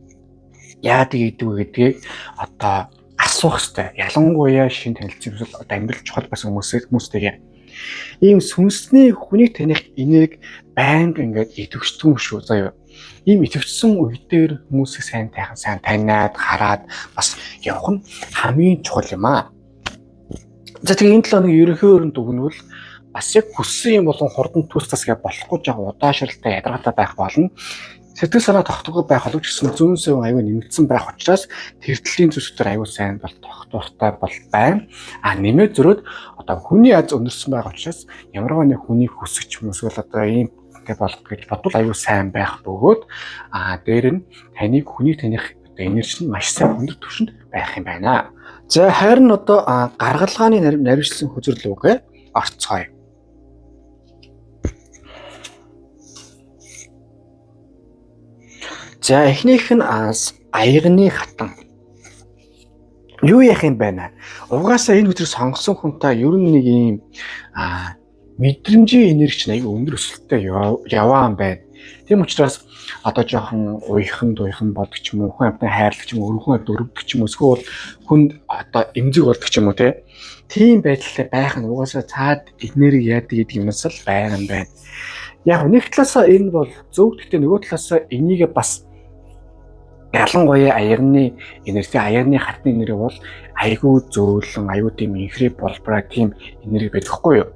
Speaker 1: яадаг гэдэг вэ гэдгийг одоо асуух хэрэгтэй. Ялангуяа шинэ танилцсан эсвэл одоо амьдрал чухал байсан хүмүүстэйгээ ийм сүнсний хүнийг таних энийг байнга ингээд идэвхжсэн шүү заяа. Ийм идэвхжсэн үедээр хүмүүсийг сайн таниад хараад бас явах нь хамгийн чухал юм аа. За тэгээ энэ 7 хоног ерөнхийдөө дүгнвэл бас яг хүссэн юм болон хурдан тус гэ болохгүй жаа удаашралтай ядаргаатай байх болно. Сэтгэл санаа тогтгоо байх боловч гэсэн зүүн сэв аюу нэмэгдсэн байх учраас тэртлийн зүсгээр аюу сайн бол тогтвортой бол байна. Нэмээд зөрөөд одоо хүний аз өнөрсөн байх учраас ямарваа нэг хүний хүсэж мүсгэл одоо ийм гэ болох гэж бодвол аюу сайн байх бөгөөд дээр нь таныг хүний таних энерги нь маш сайн өндөр түвшинд байх юм байна. За харин одоо гаргалгааны наривчлсан хөзөрлөгөө орцгоё. За эхнийх нь аягны хатан. Юу яах юм байна? Угаасаа энэ өдрийг сонгосон хүнтэй ер нь нэг юм мэдрэмжийн энерги нь аюу өндөр өсөлттэй яваа юм байна. Тийм учраас одоо жоохон уйхан болдог ч юм уу, хүн амтны хайрлах ч юм уу, өргөн өрөвдөг ч юм уу, эсвэл хүнд одоо эмзэг болдог ч юм уу тийм байдлаар байх нь угаасаа цаад энерги яадаг гэдэг юмнаас л байгаа юм байна. Яг нэг талаасаа энэ бол зөв, гэхдээ нөгөө талаасаа энийг бас ялангуяа аягны энерги, аягны хатны энерги бол айгүй зөөлөн, аюу тийм инхрэ болбраа тийм энерги байдаггүй юу?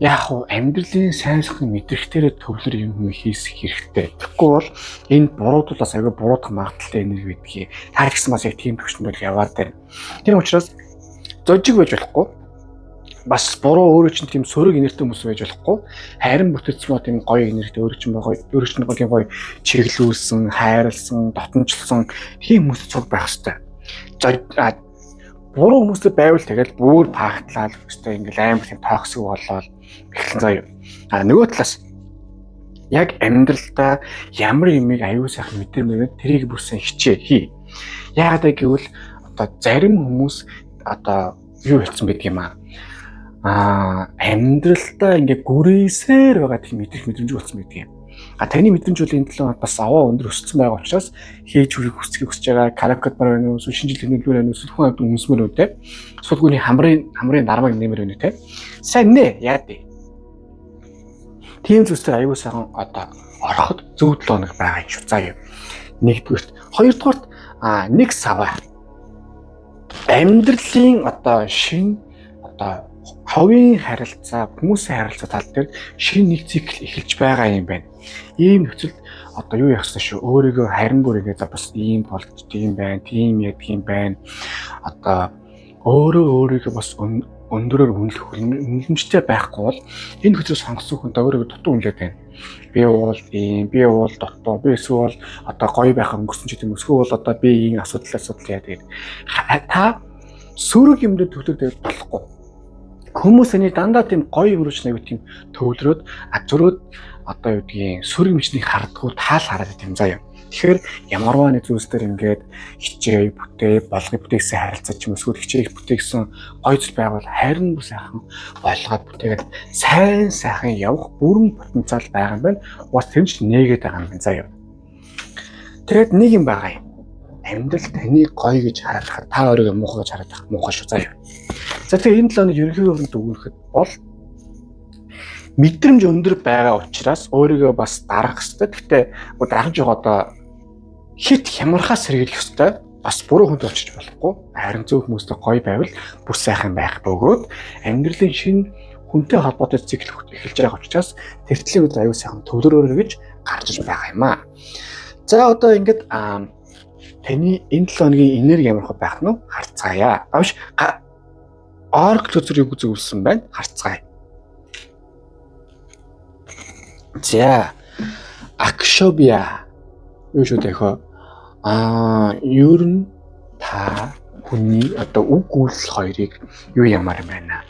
Speaker 1: Яг амьдралын сайн сайхан мэдрэгтэрээ төвлөр юм хийсэх хэрэгтэй. Тэгэхгүй бол энэ буруудад бас аюу буруудах магадaltaй энерги байдгийг таар гэсэн бас яг тийм төвшөнд бол яваад байна. Тэр учраас зожиг байж болохгүй. Бас буруу өөрөө чинь тийм сөрөг энергитэй хүмүүс байж болохгүй. Харин бүтээцсэн тийм гоё энергитэй өөрөө чинь гоё чиглүүлсэн, хайрлсан, дотномжлсон тийм хүмүүс цуг байх хэрэгтэй. Буруу хүмүүстэй байвал тэгэл бүр пагтлал өстэй ингээл амар тийм токсик болоод эхлэн заяа. Нөгөө талаас яг амьдралдаа ямар юмыг аюу сайхан мэдэрмээр тэрийг бүрсэн хичээ. Яагаад гэвэл одоо зарим хүмүүс одоо юу хэлсэн байдаг юм амьдралдаа ингээ гүрээсээр байгаа тийм мэдрэмж болсон байдаг юм. Таны мэдрэмж бол энэ 7 хоног бас аваа өндөр өссөн байгаа учраас хийж хүрэх хүсэж байгаа каракат бар байна уу, шинжилгээ нөлөөлөл байна уу, сүлхэн авд өмсмөр үү те. Сулгууны хамрын дармаг нэмэр байна те. Сайн нэ яа дээ. Тийм зүйлсээр аюул сайхан одоо ороход зөв 7 хоног байгаа юм шүү. За юу. Нэгдүгürt, хоёрдугаарт нэг саваа. Амьдралын одоо шин одоо ховын харилцаа, хүмүүсийн харилцаа тал дээр шинэ нэг цикл эхэлж байгаа юм байна. Ийм нөхцөлд одоо юу яах вэ шүү? Өөрийгөө харин бүрийгээ за бас ийм болчих юм байна, тийм яадаг юм байна. Одоо өөрийгөө бас өндөрөөр үнэлэмжтэй байхгүй бол энэ нөхцөлийг сонгосон хүн өөрийгөө дутуу үнэлээд байна. Би бол ийм, би бол дутуу, би эсвэл одоо гоё байхаа өнгөрсөн ч гэдэг юм. Эсвэл одоо би ийм асуудал яадаг. Та сөрөг юмд төвлөрдөг болохгүй. Хүмүүс энийг дандаа тийм гоё өрөөч нэг тийм төвлөрөөд зөрөөд одоо юу гэдгийг сөрөг мчнийг хардггүй таал хараад тийм заяа. Тэгэхээр ямарваа нэг зүйлсээр ингээд хичээ бүтээ болгоё бүтээгсэн харилцаа ч юм эсвэл хичээх бүтээгсэн гоё зүйл байвал харин бүр сайхан болгоод бүтээгээд сайн сайхан явах бүрэн потенциал байгаа юм байна. Уус тэр чинь нээгээд байгаа юм байна заяа. Тэгээд нэг юм байгаа юм. Амьдрал таны гоё гэж харахад та өөрийгөө муухай гэж хараад байх муухай шүү заяа. За тэгээ энэ 7 хоног ерөнхийдөө дүгнэхэд бол мэдрэмж өндөр байгаа учраас өөрийгөө бас дарах хэрэгтэй. Гэхдээ дарахж байгаа одоо хит хямрахаас сэргийлэх хэрэгтэй. Бас буруу хүнд болчих болохгүй. Харин зөв хүмүүстэй гоё байвал бүр сайхан байх бөгөөд амьдралын шинэ хүнтэй холбоотой цикл эхэлж байгаа учраас тэртлийн өдөр аюул сайхан төвлөрөөр гэж гарч иж байгаа юм аа. За одоо ингээд таны энэ 7 хоногийн энерги ямар хөө байх нь харцгаая. Авш арк төзрийг үзүүлсэн байна. Харцгаая. За акшобия юу шүү дээ. Ер нь та хүний одоо үг үйлдэл хоёрыг юу ямар юм байна?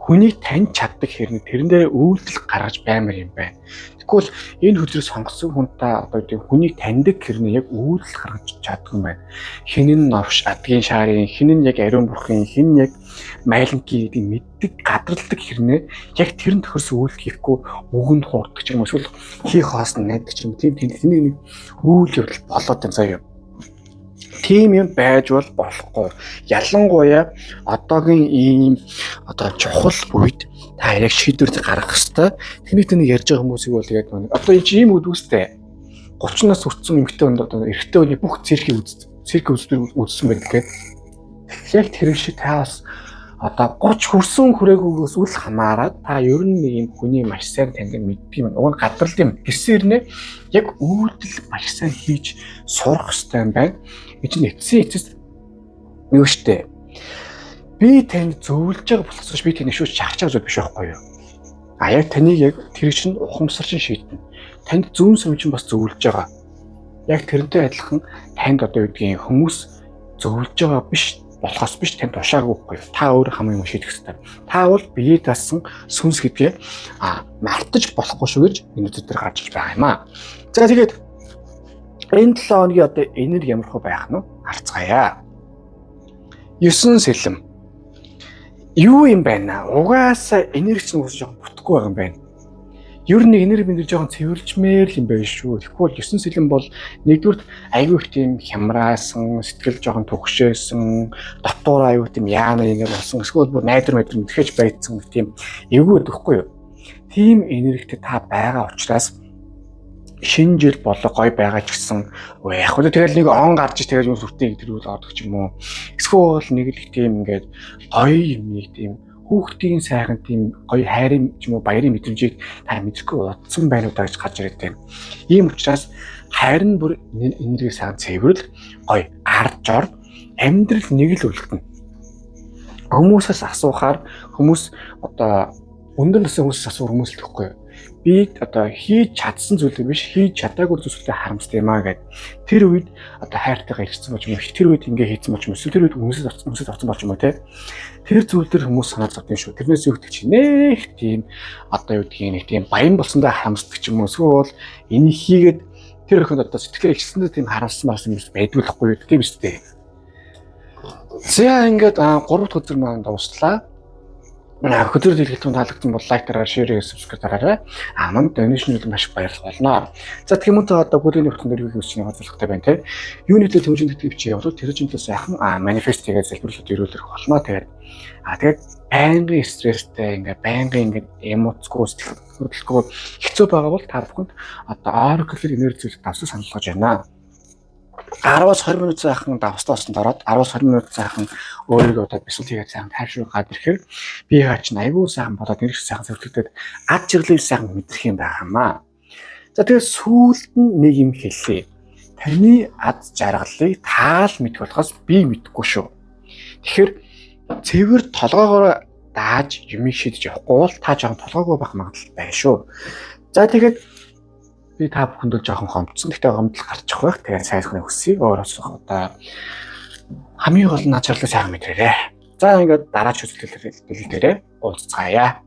Speaker 1: Хүнийг тань чаддаг хэрнээ тэрэн дээр үйлдэл гаргаж баймар юм байна. Тэгвэл энэ хөдрийг сонгосон хүнтэй одоо тийм хүнийг таньдаг хэрнээ яг үйлдэл гаргаж чаддаг юм байна. Хин нь новш адгийн шаарын, хин нь яг ариун бурхын, хин нь яг майлангийн гэдэг мэддэг гадралдаг хэрнээ яг тэр нь тохирсон үйлдэл хийхгүй үгэнд хуурдаг ч юм уу эсвэл хийх хоосн найддаг ч юм тийм нэг үйл явдал болоод юм заяа. Тийм юм байж бол болохгүй. Ялангуяа одоогийн ийм одоо чухал үед та яг шийдвэр гаргах хэрэгтэй. Тэнийг ярьж байгаа хүмүүсийг бол яг одоо энэ ийм үд үстэй 30-наас хүрсэн эмэгтэй хүнд одоо эрэгтэй хүний бүх циркийг үзсэн байдаг гэдэг. Яг тэр шиг та бас одоо 30 хүрсэн хүрээгүйгээс үл хамааран та ер нь нэг юм хүний маш сайн таньдаг мэддэг юм. Уг нь гадрал юм. Гэсээрнэ яг үйлдэл маш сайн хийж сурах хэрэгтэй юм байна. Энэ чинь эцсийн эцэс юу штэ. Би танд зөвлөж байгаа болохоос би таны шүүж шахаж байгаа зүйл биш байхгүй юу? А яг таныг яг тэр чинь ухамсар чинь шийднэ. Танд зүүн сүм чинь бас зөвлөж байгаа. Яг тэрнтэй адилхан танд одоо юу гэдгийг хүмүүс зөвлөж байгаа биш болохоос биш танд тушаагүй байхгүй. Та өөрөө хамгийн юм шийдэх хэрэгтэй. Та бол бие даасан сүнс гэдгээ мартаж болохгүй шүү гэж энэ өдөр гарч байгаа юм аа. За тэгээд энэ 7 хоногийн одоо энерги ямар хөө байх нь харцгаая. 9 сэлэм. Юу юм байна? Угаасаа энерги чинь уусаж жоохон бүтэхгүй байгаа юм байна. Ер нь энерги бид жоохон цэвэрлжмээр л юм байна шүү. Тэгэхгүй бол 9 сэлэм бол нэгдүгээр айгүй их тийм хямраасан, сэтгэл жоохон төгшөөсөн, дотор айгүй тийм яана ингэ болсон. Эсвэл бүр найдар мэдхэж байцсан тийм эвгүй өгөхгүй юу? Тийм энергитэй та байгаа учраас шинэ жил болоо гой байгаа ч гэсэн яг хөө тэгэл нэг он гарч тэгэл юм сүртэй гэдэг үл ордог ч юм уу. Эсвэл нэг л тийм ингээд гоё юм нэг тийм хүүхдийн сайхан тийм гоё хайрын ч юм уу баярын мэдрэмжийг та мэдрэхгүй утсан байна уу гэж гарч ирээд байна. Ийм учраас хайр нь бүр энерги сайхан цэвэрл гоё ард жор амьдрал нэг л үлдэнэ. Хүмүүсээс асуухаар хүмүүс одоо өндөр насны хүмүүсээс асуух хүмүүс л гэхгүй. Би одоо хийж чадсан зүйлээ биш хийж чадаагүй зүйлээ харамстай юм аа гэд. Тэр үед одоо хайртайгаа ирсэн болж юм. Тэр үед ингэ хийсэн болж юм. Тэр үед хүмүүсээс авсан болж юм уу те. Тэр зүйл дээр хүмүүс санаа зовдсон шүү. Тэрнээс юу гэдэг чинь нэх тийм одоо юу гэдгийг нэг тийм баян болсондоо харамсдаг ч юм уу. Эсвэл энийг хийгээд тэр өхөнд одоо сэтгэлээ ихсэндээ тийм харамссан юм байдгүй л хгүй юу. Тийм шүү дээ. За ингээд 3 дахь өдөр маань дуслаа. Хөдөр дэлгэлтэн таалагдсан бол лайк дараа, шеэр хийгээ, subscribe дараарай. Манд донешнүүд маш баярлах болно. За тэгмээ одоо бүлийн нөхцөл дээр юу хийх зорилготой байна те. Юуны төлөө төвчөнд төвчээ явуул тэр чинь сайхан манифест хийгээд залбирлууд ирүүлэх болно. Тэгээд байнгын стресстэй ингээ байнгын ингээ эмоцгүй сэтгэлгүй хэцүү байгаа бол та бүхэнд одоо oracle энерги зүйлийг давсан санал болгож байна. 10-аас 20 минут сайхан давстаасан дараад 10-аас 20 минут сайхан өөрийгөө одоо бисэл хийгээд сайхан тайвшруулах гад ирэхээр би хаач айгүй сайхан болоод нэрх сайхан зөвлөгдөд ад чиглэлийг сайхан мэдрэх юм байхамаа. За тэгээд сүүлд нь нэг юм хэллээ. Таны ад жаргалыг таал мэдэх болохоос би мэдэхгүй шүү. Тэгэхээр цэвэр толгоогоор дааж юм шийдэж явахгүй бол та жоохон толгоогүй байх магадлал байна шүү. За тэгээд би та бүхэнд жоохон гомдсон. Гэхдээ гомдол гарчих байх. Тэгээд сайхны хүсье өөрөөс одоо хамгийн гол нь ачааллаа сайхан мэдрээрэй. За ингээд дараач үзэлтээр уулзцаая.